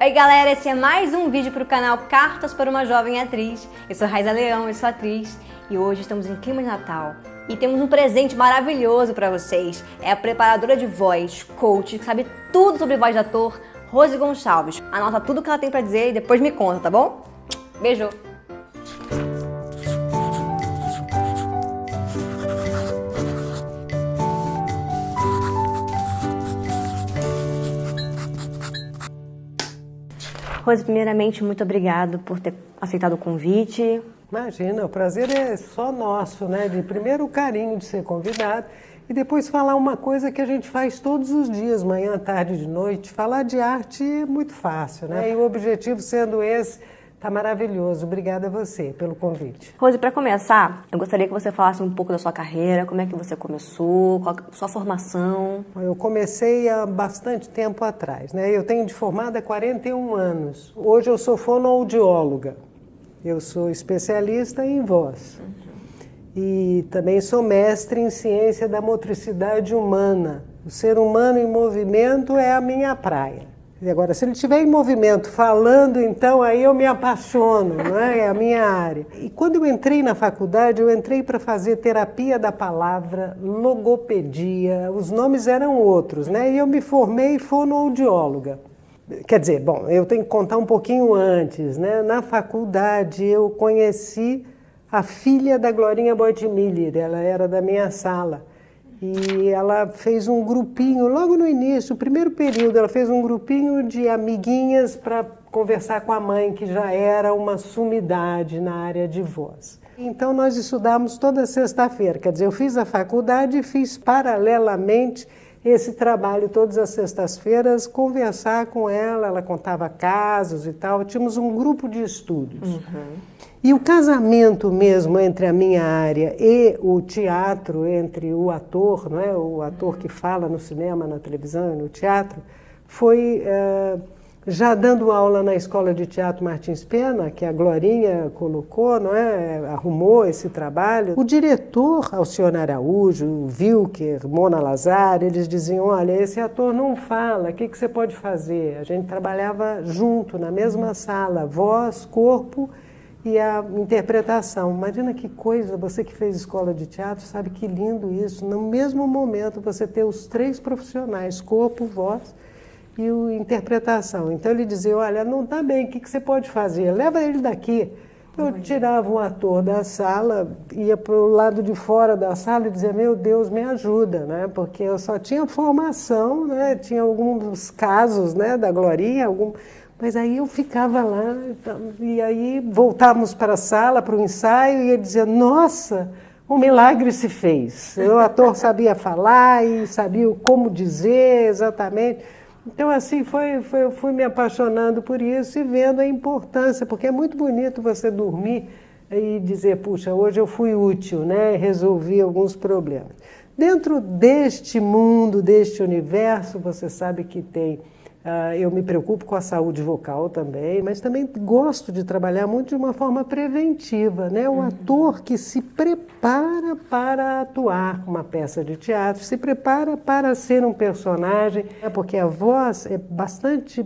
Oi galera, esse é mais um vídeo para o canal Cartas para uma Jovem Atriz. Eu sou Raiza Leão, eu sou atriz e hoje estamos em clima de Natal. E temos um presente maravilhoso para vocês. É a preparadora de voz, coach, que sabe tudo sobre voz de ator, Rose Gonçalves. Anota tudo que ela tem para dizer e depois me conta, tá bom? Beijo! Rose, primeiramente, muito obrigado por ter aceitado o convite. Imagina, o prazer é só nosso, né? De primeiro o carinho de ser convidado e depois falar uma coisa que a gente faz todos os dias, manhã, tarde, de noite. Falar de arte é muito fácil, né? E o objetivo sendo esse, tá maravilhoso. Obrigada a você pelo convite. Rose, para começar, eu gostaria que você falasse um pouco da sua carreira, como é que você começou, qual a sua formação. Eu comecei há bastante tempo atrás, né? Eu tenho de formada 41 anos. Hoje eu sou fonoaudióloga. Eu sou especialista em voz. E também sou mestre em ciência da motricidade humana. O ser humano em movimento é a minha praia. E agora, se ele estiver em movimento, falando, então aí eu me apaixono, não é? É a minha área. E quando eu entrei na faculdade, eu entrei para fazer terapia da palavra, logopedia, os nomes eram outros, né? E eu me formei fonoaudióloga. Quer dizer, bom, eu tenho que contar um pouquinho antes, né? Na faculdade eu conheci a filha da Glorinha Boitmiller, ela era da minha sala. E ela fez um grupinho, logo no início, o primeiro período, ela fez um grupinho de amiguinhas para conversar com a mãe, que já era uma sumidade na área de voz. Então nós estudamos toda sexta-feira, quer dizer, eu fiz a faculdade e fiz paralelamente esse trabalho todas as sextas-feiras, conversar com ela, ela contava casos e tal, tínhamos um grupo de estudos. E o casamento mesmo entre a minha área e o teatro, entre o ator, não é? O ator que fala no cinema, na televisão e no teatro, foi já dando aula na Escola de Teatro Martins Pena, que a Glorinha colocou, não é? Arrumou esse trabalho. O diretor, Alcione Araújo, o Wilker, Mona Lazar, eles diziam, olha, esse ator não fala, o que você pode fazer? A gente trabalhava junto, na mesma sala, voz, corpo e a interpretação. Imagina que coisa, você que fez escola de teatro sabe que lindo isso. No mesmo momento você ter os três profissionais, corpo, voz e interpretação. Então ele dizia, olha, não está bem, o que você pode fazer? Leva ele daqui. Eu tirava um ator da sala, ia para o lado de fora da sala e dizia, meu Deus, me ajuda, né? Porque eu só tinha formação, né? Tinha alguns casos, né, da Glorinha, mas aí eu ficava lá, e aí voltávamos para a sala, para o ensaio, e ele dizia, nossa, um milagre se fez. O ator sabia falar e sabia como dizer exatamente. Então, assim, eu fui me apaixonando por isso e vendo a importância, porque é muito bonito você dormir e dizer, puxa, hoje eu fui útil, né? Resolvi alguns problemas. Dentro deste mundo, deste universo, você sabe que tem... eu me preocupo com a saúde vocal também, mas também gosto de trabalhar muito de uma forma preventiva, né? O ator que se prepara para atuar uma peça de teatro, se prepara para ser um personagem, porque a voz é bastante...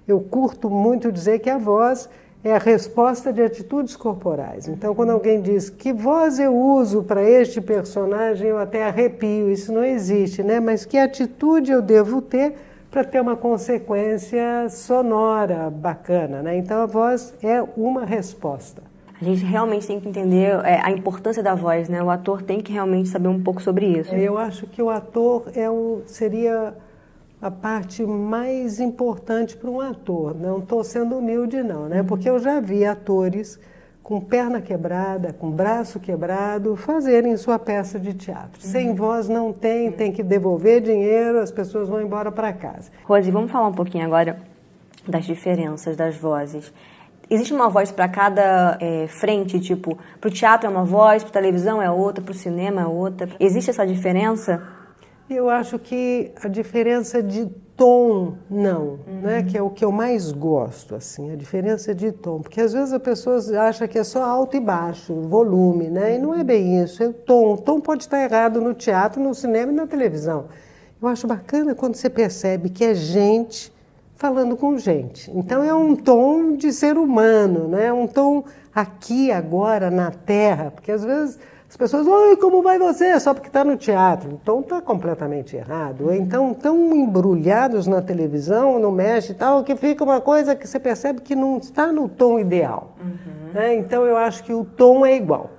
eu curto muito dizer que a voz é a resposta de atitudes corporais. Então, quando alguém diz que voz eu uso para este personagem, eu até arrepio, isso não existe, né? Mas que atitude eu devo ter para ter uma consequência sonora bacana, né? Então a voz é uma resposta. A gente realmente tem que entender a importância da voz, né? O ator tem que realmente saber um pouco sobre isso. Eu acho que o ator seria a parte mais importante para um ator. Não estou sendo humilde não, né? Porque eu já vi atores com perna quebrada, com braço quebrado, fazerem sua peça de teatro. Sem voz não tem que devolver dinheiro, as pessoas vão embora para casa. Rose, vamos falar um pouquinho agora das diferenças das vozes. Existe uma voz para cada frente, tipo, para o teatro é uma voz, para a televisão é outra, para o cinema é outra. Existe essa diferença? Eu acho que a diferença de tom, não, né? Que é o que eu mais gosto, assim, a diferença de tom. Porque às vezes as pessoas acham que é só alto e baixo, volume, né? E não é bem isso, é o tom. O tom pode estar errado no teatro, no cinema e na televisão. Eu acho bacana quando você percebe que é gente falando com gente. Então é um tom de ser humano, né? Um tom aqui, agora, na terra, porque às vezes as pessoas, oi, como vai você? Só porque está no teatro. O tom está completamente errado. Ou então tão embrulhados na televisão, no mexe e tal, que fica uma coisa que você percebe que não está no tom ideal. Né? Então eu acho que o tom é igual.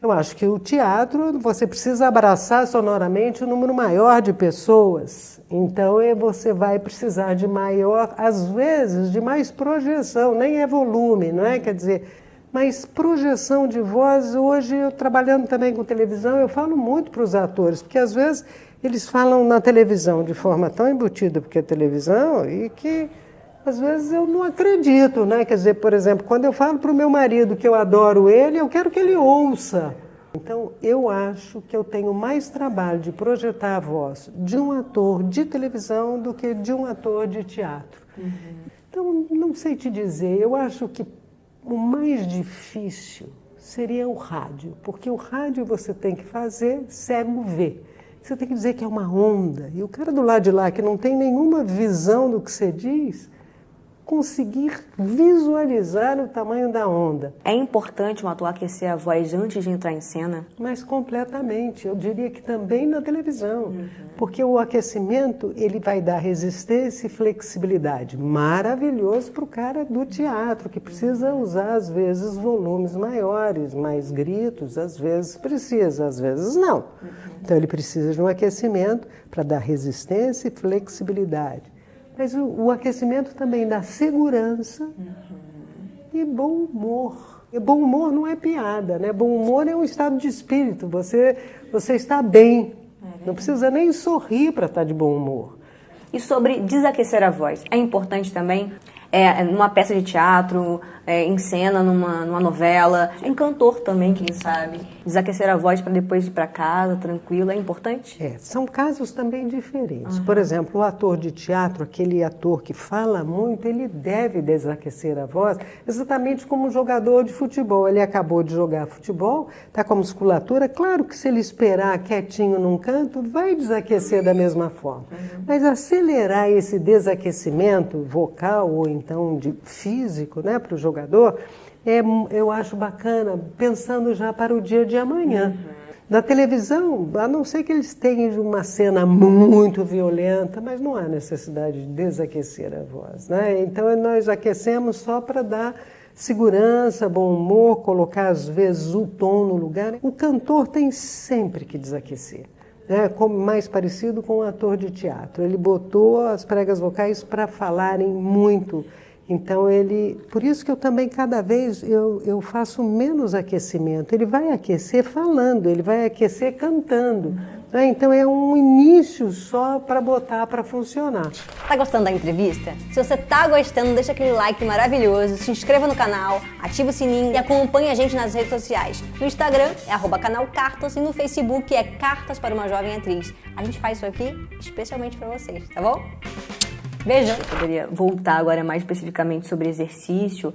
Eu acho que o teatro, você precisa abraçar sonoramente um número maior de pessoas. Então você vai precisar de maior, às vezes, de mais projeção, nem é volume, não é? Quer dizer, mas projeção de voz, hoje eu trabalhando também com televisão, eu falo muito para os atores, porque às vezes eles falam na televisão de forma tão embutida, porque é televisão, e que às vezes eu não acredito, né? Quer dizer, por exemplo, quando eu falo para o meu marido que eu adoro ele, eu quero que ele ouça. Então, eu acho que eu tenho mais trabalho de projetar a voz de um ator de televisão do que de um ator de teatro. Então, não sei te dizer, eu acho que o mais difícil seria o rádio, porque o rádio você tem que fazer cego ver. Você tem que dizer que é uma onda, e o cara do lado de lá que não tem nenhuma visão do que você diz, conseguir visualizar o tamanho da onda. É importante um ator aquecer a voz antes de entrar em cena? Mas completamente, eu diria que também na televisão, porque o aquecimento ele vai dar resistência e flexibilidade, maravilhoso para o cara do teatro, que precisa usar às vezes volumes maiores, mais gritos, às vezes precisa, às vezes não. Então ele precisa de um aquecimento para dar resistência e flexibilidade. Mas o aquecimento também dá segurança e bom humor. E bom humor não é piada, né? Bom humor é um estado de espírito. Você está bem. Não precisa nem sorrir para estar de bom humor. E sobre desaquecer a voz, é importante também? Numa peça de teatro, em cena, numa novela, em cantor também, quem sabe. Desaquecer a voz para depois ir para casa, tranquilo, é importante? São casos também diferentes. Por exemplo, o ator de teatro, aquele ator que fala muito, ele deve desaquecer a voz, exatamente como um jogador de futebol. Ele acabou de jogar futebol, está com a musculatura, claro que se ele esperar quietinho num canto, vai desaquecer da mesma forma. Mas acelerar esse desaquecimento vocal ou então de físico, né, para o jogador, eu acho bacana, pensando já para o dia de amanhã. Na televisão, a não ser que eles tenham uma cena muito violenta, mas não há necessidade de desaquecer a voz, né? Então nós aquecemos só para dar segurança, bom humor, colocar às vezes o tom no lugar. O cantor tem sempre que desaquecer. Mais parecido com um ator de teatro. Ele botou as pregas vocais para falarem muito. Então, por isso que eu também, cada vez, eu faço menos aquecimento. Ele vai aquecer falando, ele vai aquecer cantando. Então, é um início só para botar para funcionar. Tá gostando da entrevista? Se você tá gostando, deixa aquele like maravilhoso, se inscreva no canal, ativa o sininho e acompanhe a gente nas redes sociais. No Instagram é @canal Cartas e no Facebook é Cartas para uma Jovem Atriz. A gente faz isso aqui especialmente para vocês, tá bom? Beijão! Eu poderia voltar agora mais especificamente sobre exercício,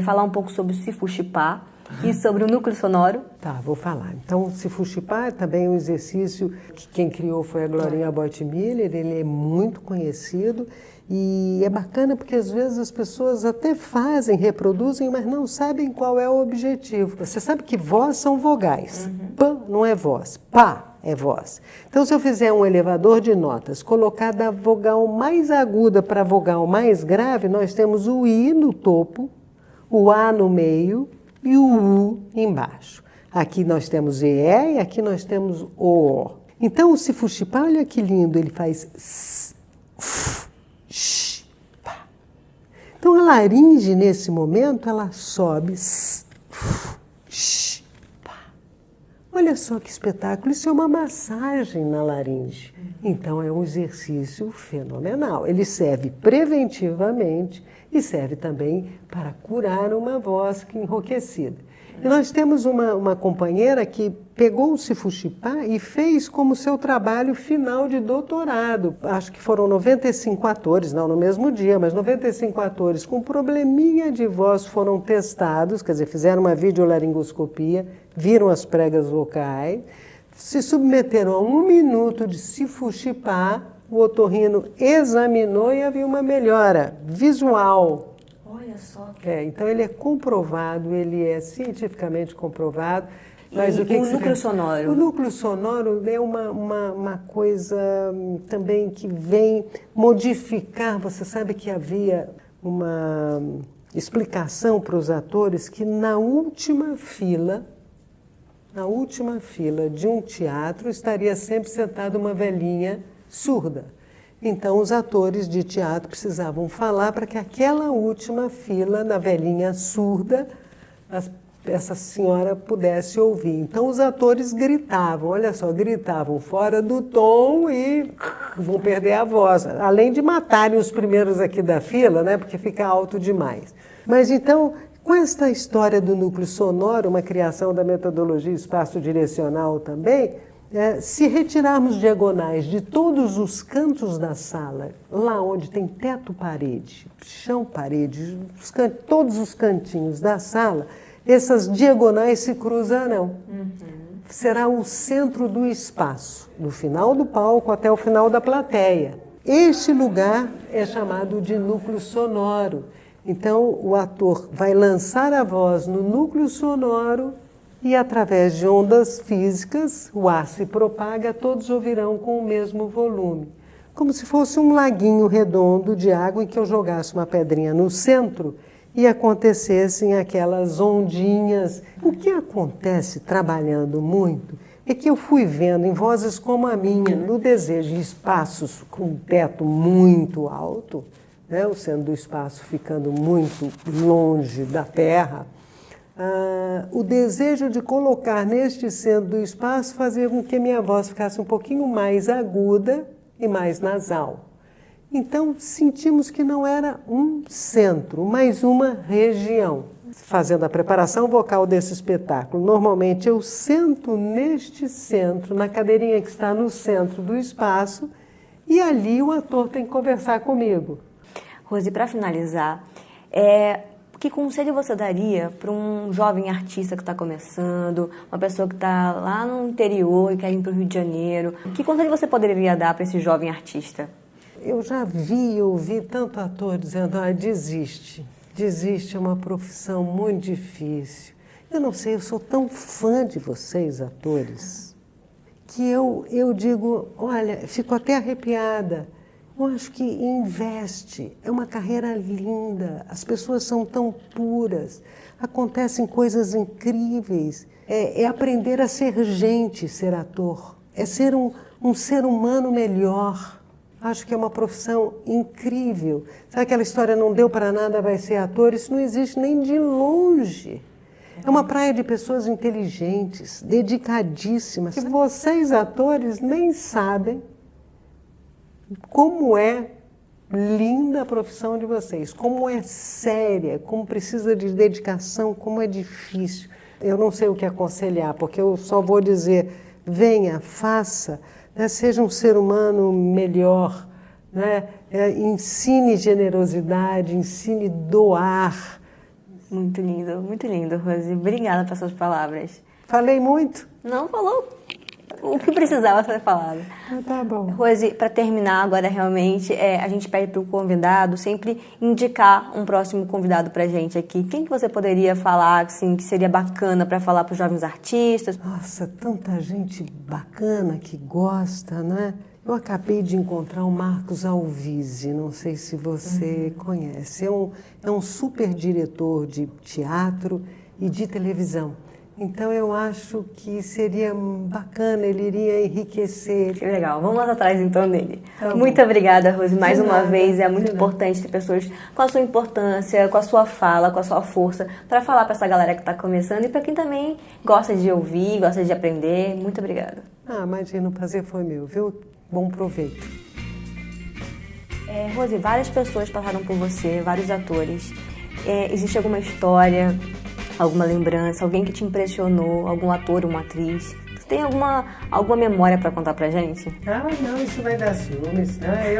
falar um pouco sobre o Sifu-Shipá e sobre o núcleo sonoro. Tá, vou falar. Então, o Sifu-Shipá é também um exercício que quem criou foi a Glorinha Boitmiller, ele é muito conhecido e é bacana porque às vezes as pessoas até fazem, reproduzem, mas não sabem qual é o objetivo. Você sabe que voz são vogais, pã não é voz, pá é voz. Então, se eu fizer um elevador de notas, colocar da vogal mais aguda para a vogal mais grave, nós temos o I no topo, o A no meio e o U embaixo. Aqui nós temos EE e aqui nós temos O. Então, o Sifu-Shipá, olha que lindo, ele faz S, F, Sh, Pá. Então, a laringe, nesse momento, ela sobe S, F, Sh, Pá. Olha só que espetáculo, isso é uma massagem na laringe. Então, é um exercício fenomenal. Ele serve preventivamente e serve também para curar uma voz enrouquecida. E nós temos uma companheira que pegou o Sifu-Shipá e fez como seu trabalho final de doutorado. Acho que foram 95 atores, não no mesmo dia, mas 95 atores com probleminha de voz foram testados, quer dizer, fizeram uma videolaringoscopia, viram as pregas vocais, se submeteram a 1 minuto de Sifu-Shipá o otorrino examinou e havia uma melhora visual. Olha só. Então ele é comprovado, ele é cientificamente comprovado. Mas o núcleo sonoro? O núcleo sonoro é uma coisa também que vem modificar. Você sabe que havia uma explicação para os atores que na última fila de um teatro estaria sempre sentada uma velhinha surda. Então os atores de teatro precisavam falar para que aquela última fila da velhinha surda essa senhora pudesse ouvir. Então os atores gritavam, olha só, gritavam fora do tom e vão perder a voz, além de matarem os primeiros aqui da fila, né, porque fica alto demais. Mas então, com esta história do núcleo sonoro, uma criação da metodologia espaço-direcional também, se retirarmos diagonais de todos os cantos da sala, lá onde tem teto-parede, chão-parede, todos os cantinhos da sala, essas diagonais se cruzarão. Será o centro do espaço, do final do palco até o final da plateia. Este lugar é chamado de núcleo sonoro. Então, o ator vai lançar a voz no núcleo sonoro e, através de ondas físicas, o ar se propaga, todos ouvirão com o mesmo volume. Como se fosse um laguinho redondo de água em que eu jogasse uma pedrinha no centro e acontecessem aquelas ondinhas. O que acontece trabalhando muito é que eu fui vendo em vozes como a minha, no desejo de espaços com teto muito alto, né, o centro do espaço ficando muito longe da terra, o desejo de colocar neste centro do espaço fazia com que minha voz ficasse um pouquinho mais aguda e mais nasal. Então, sentimos que não era um centro, mas uma região. Fazendo a preparação vocal desse espetáculo, normalmente eu sento neste centro, na cadeirinha que está no centro do espaço, e ali o ator tem que conversar comigo. Rose, para finalizar, que conselho você daria para um jovem artista que está começando, uma pessoa que está lá no interior e quer ir para o Rio de Janeiro? Que conselho você poderia dar para esse jovem artista? Eu já ouvi tanto ator dizendo, desiste, é uma profissão muito difícil. Eu não sei, eu sou tão fã de vocês, atores, que eu digo, olha, fico até arrepiada. Eu acho que investe, é uma carreira linda, as pessoas são tão puras, acontecem coisas incríveis. É aprender a ser gente, ser ator, é ser um ser humano melhor. Acho que é uma profissão incrível. Sabe aquela história, não deu para nada, vai ser ator? Isso não existe nem de longe. É uma praia de pessoas inteligentes, dedicadíssimas. Que vocês, atores, nem sabem como é linda a profissão de vocês, como é séria, como precisa de dedicação, como é difícil. Eu não sei o que aconselhar, porque eu só vou dizer, venha, faça, né, seja um ser humano melhor, né, ensine generosidade, ensine doar. Muito lindo, Rose. Obrigada pelas suas palavras. Falei muito? Não, falou o que precisava ser falado. Tá bom. Rose, para terminar agora realmente, a gente pede para o convidado sempre indicar um próximo convidado para a gente aqui. Quem que você poderia falar assim, que seria bacana para falar para os jovens artistas? Nossa, tanta gente bacana que gosta, né? Eu acabei de encontrar o Marcos Alvise, não sei se você conhece. É um super diretor de teatro e de televisão. Então, eu acho que seria bacana, ele iria enriquecer. Que legal, vamos lá atrás então dele. Tá muito obrigada, Rose, mais uma vez. É muito importante ter pessoas com a sua importância, com a sua fala, com a sua força, para falar para essa galera que está começando e para quem também gosta de ouvir, gosta de aprender. Muito obrigada. Imagina, o prazer foi meu, viu? Bom proveito. Rose, várias pessoas passaram por você, vários atores. Existe alguma história, alguma lembrança, alguém que te impressionou, algum ator, uma atriz? Você tem alguma memória para contar pra gente? Não, isso vai dar ciúmes, né?